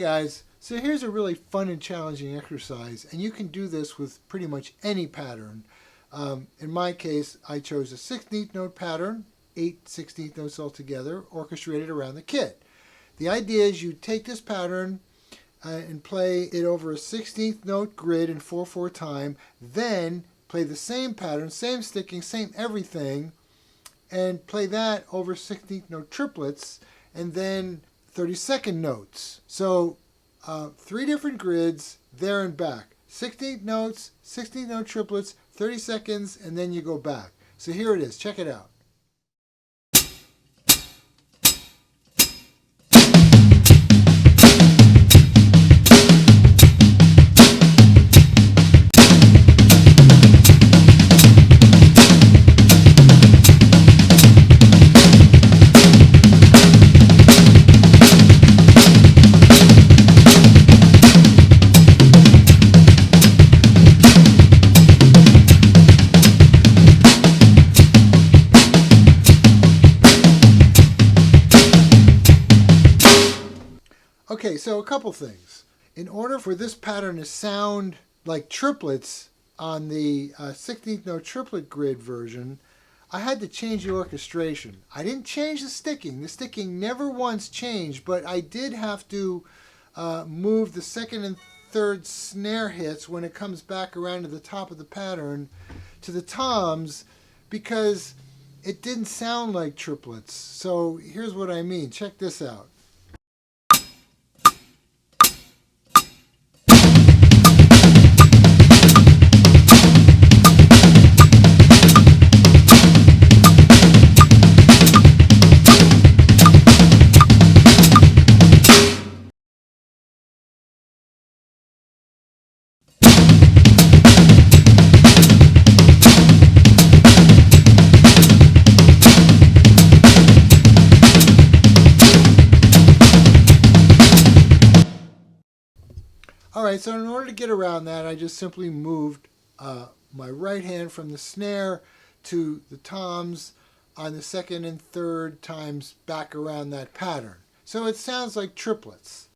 guys, so here's a really fun and challenging exercise, and you can do this with pretty much any pattern. In my case, I chose a 16th note pattern, 8 16th notes altogether, orchestrated around the kit. The idea is you take this pattern and play it over a 16th note grid in 4/4 time, then play the same pattern, same sticking, same everything, and play that over 16th note triplets, and then 32nd notes. So 3 different grids, there and back. 16th notes, 16th note triplets, 30 seconds, and then you go back. So here it is. Check it out. Okay, so a couple things. In order for this pattern to sound like triplets on the 16th note triplet grid version, I had to change the orchestration. I didn't change the sticking. The sticking never once changed, but I did have to move the second and third snare hits when it comes back around to the top of the pattern to the toms because it didn't sound like triplets. So here's what I mean. Check this out. Alright, so in order to get around that, I just simply moved my right hand from the snare to the toms on the second and third times back around that pattern. So it sounds like triplets.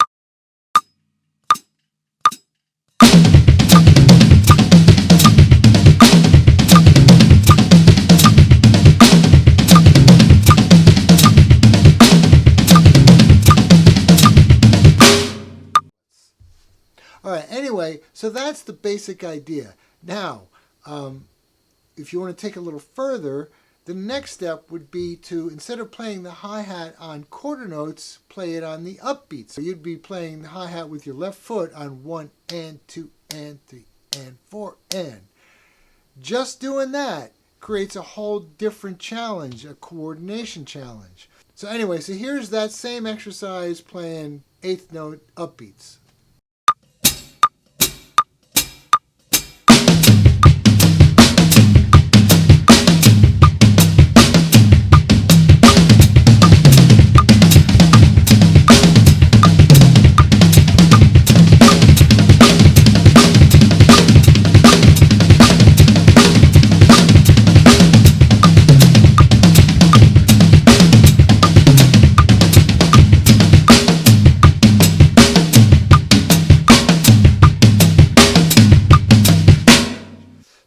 Alright, anyway, so that's the basic idea. Now, if you want to take a little further, the next step would be to, instead of playing the hi-hat on quarter notes, play it on the upbeats. So you'd be playing the hi-hat with your left foot on 1 and 2 and 3 and 4 and. Just doing that creates a whole different challenge, a coordination challenge. So anyway, so here's that same exercise playing 8th note upbeats.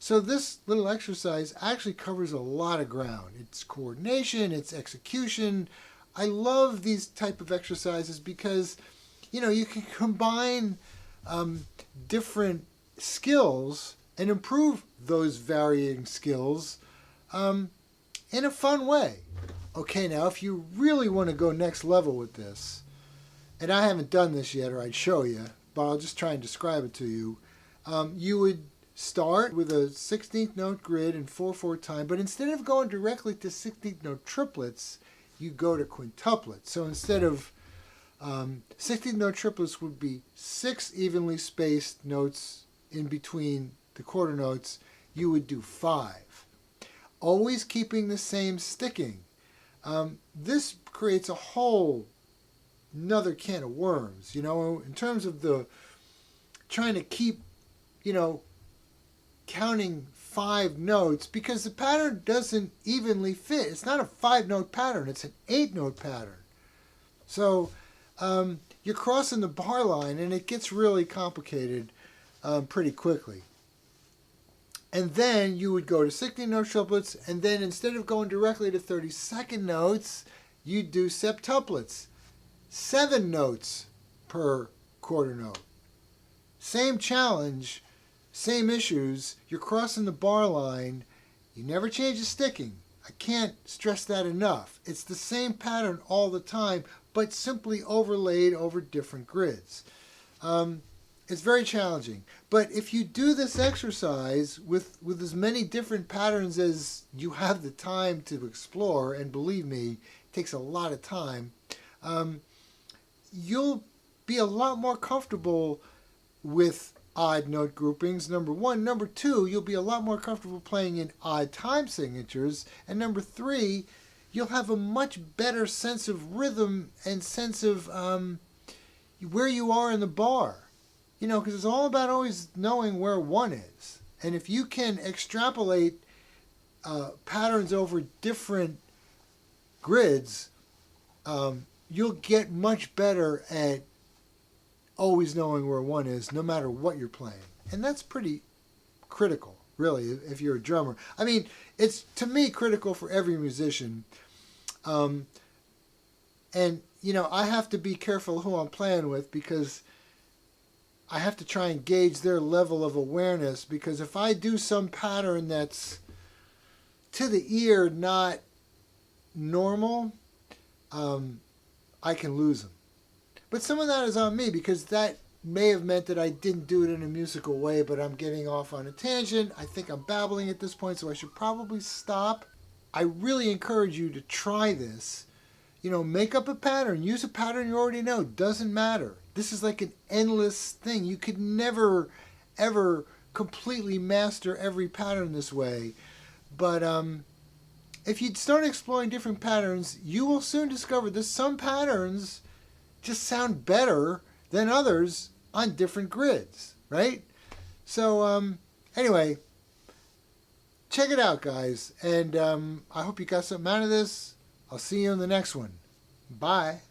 So this little exercise actually covers a lot of ground. It's coordination, it's execution. I love these type of exercises because, you know, you can combine different skills and improve those varying skills in a fun way. Okay, now if you really want to go next level with this, and I haven't done this yet or I'd show you, but I'll just try and describe it to you, you would start with a 16th note grid in 4/4 time, but instead of going directly to 16th note triplets, you go to quintuplets. So instead of 16th note triplets would be 6 evenly spaced notes in between the quarter notes, you would do 5. Always keeping the same sticking. This creates a whole another can of worms, you know, in terms of the trying to keep, you know, counting 5 notes, because the pattern doesn't evenly fit. It's not a 5-note pattern, it's an 8-note pattern. So you're crossing the bar line, and it gets really complicated pretty quickly. And then you would go to 16-note triplets, and then instead of going directly to 32nd notes, you'd do septuplets. 7 notes per quarter note. Same challenge, same issues. You're crossing the bar line. You never change the sticking. I can't stress that enough. It's the same pattern all the time, but simply overlaid over different grids. It's very challenging. But if you do this exercise with as many different patterns as you have the time to explore, and believe me, it takes a lot of time, you'll be a lot more comfortable with odd note groupings, number one. Number two, you'll be a lot more comfortable playing in odd time signatures. And number three, you'll have a much better sense of rhythm and sense of where you are in the bar. You know, because it's all about always knowing where one is. And if you can extrapolate patterns over different grids, you'll get much better at always knowing where one is, no matter what you're playing. And that's pretty critical, really, if you're a drummer. I mean, it's, to me, critical for every musician. And, you know, I have to be careful who I'm playing with, because I have to try and gauge their level of awareness, because if I do some pattern that's to the ear not normal, I can lose them. But some of that is on me, because that may have meant that I didn't do it in a musical way, but I'm getting off on a tangent. I think I'm babbling at this point, so I should probably stop. I really encourage you to try this. You know, make up a pattern. Use a pattern you already know. Doesn't matter. This is like an endless thing. You could never, ever completely master every pattern this way. But if you start exploring different patterns, you will soon discover that some patterns just sound better than others on different grids, right? So anyway, check it out, guys. And I hope you got something out of this. I'll see you in the next one. Bye.